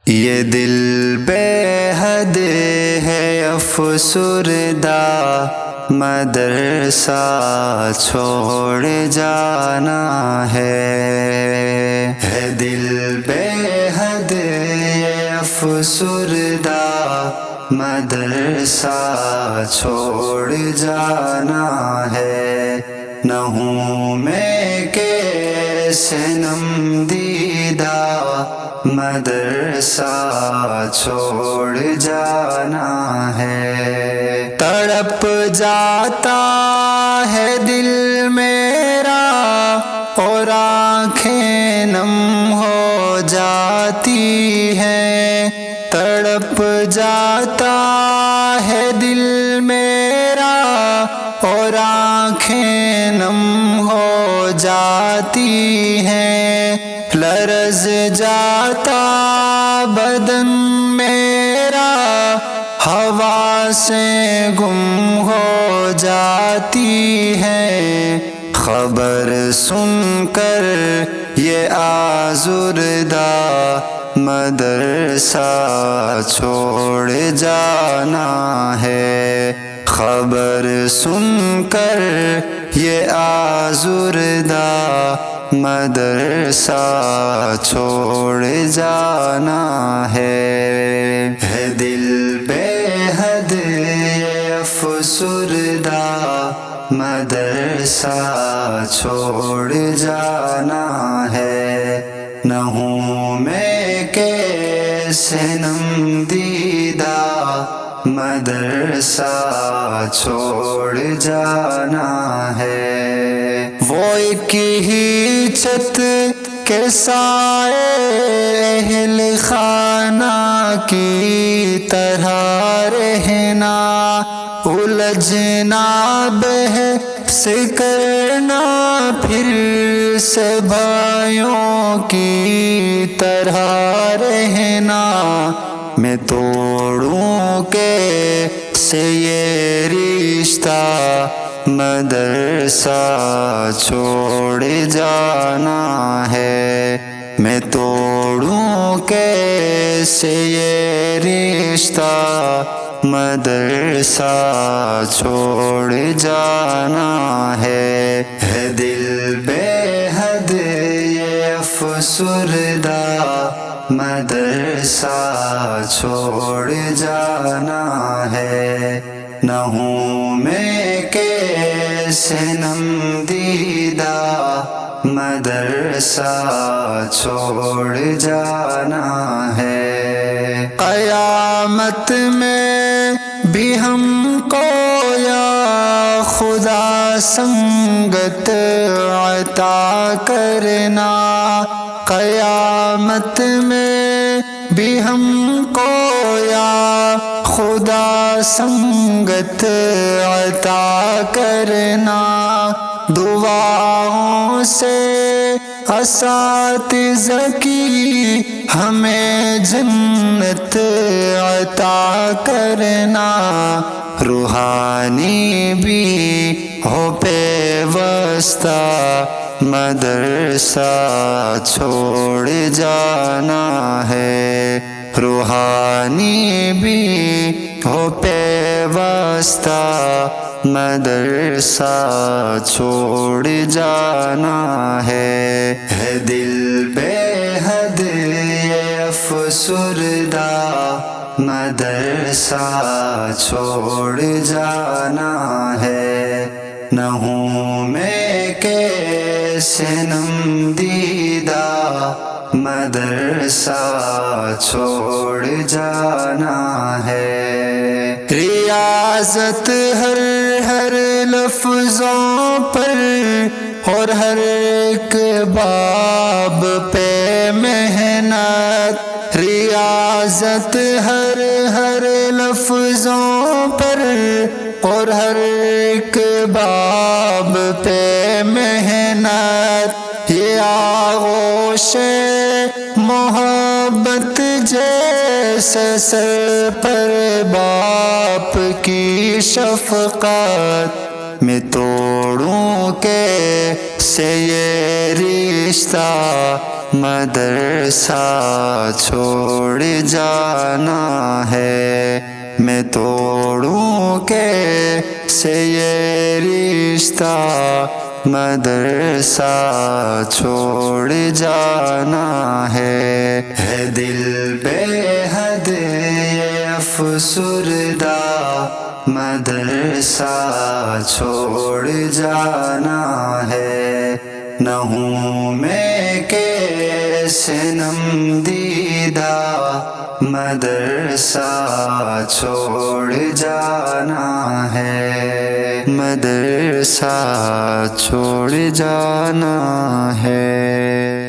یہ دل بے حد ہے افسردہ، مدرسہ چھوڑ جانا ہے دل بے حد افسردہ، مدرسہ چھوڑ جانا ہے۔ نہ ہوں میں کیسے نم دیدہ، مدرسہ چھوڑ جانا ہے۔ تڑپ جاتا ہے دل میرا اور آنکھیں نم ہو جاتی ہیں، تڑپ جاتا ہے دل میرا اور آنکھیں نم ہو جاتی ہیں، لرز جاتا بدن میرا ہوا سے گم ہو جاتی ہے۔ خبر سن کر یہ آزردہ، مدرسہ چھوڑ جانا ہے۔ خبر سن کر یہ آزردہ، مدرسہ چھوڑ جانا ہے۔ دل بے حد افسردہ، مدرسہ چھوڑ جانا ہے۔ نہ ہوں میں کیسے نم دیدہ، مدرسہ چھوڑ جانا ہے۔ وہ ایک ہی چھت کے سائے اہل خانہ کی طرح رہنا، الجھنا بحث کرنا پھر سے بھائیوں کی طرح رہنا۔ میں توڑوں کیسے یہ رشتہ، مدرسہ چھوڑ جانا ہے۔ میں توڑوں کیسے یہ رشتہ، مدرسہ چھوڑ جانا ہے۔ دل بے حد یہ افسردہ، مدرسہ چھوڑ جانا ہے۔ نہ ہوں میں کیسے نم دیدہ، مدرسہ چھوڑ جانا ہے۔ قیامت میں بھی ہم کو یا خدا سنگت عطا کرنا، قیامت میں بھی ہم کو یا خدا سنگت عطا کرنا۔ دعاؤں سے اساتذہ کی ہمیں جنت عطا کرنا، روحانی بھی ہو پیوستہ، مدرسہ چھوڑ جانا ہے۔ روحانی بھی ہو پیوستہ، مدرسہ چھوڑ جانا ہے۔ دل بے حد یہ افسردہ، مدرسہ چھوڑ جانا ہے۔ نہ ہوں میں کیسے نم دیدہ، مدرسہ چھوڑ جانا ہے۔ ریاضت ہر لفظوں پر اور ہر ایک باب پہ محنت، ریاضت ہر لفظوں پر اور ہر ایک باب پہ محنت، یہ آغوش محبت جیسے سر پر باپ کی شفقت، میں توڑوں کیسے یہ رشتہ، مدرسہ چھوڑ جانا ہے، میں توڑوں کیسے یہ رشتہ، مدرسہ چھوڑ جانا ہے دل بے حد یہ افسردہ، مدرسہ چھوڑ جانا ہے، نہ ہوں میں کیسے نم دیدہ، مدرسہ چھوڑ جانا ہے، مدرسہ چھوڑ جانا ہے۔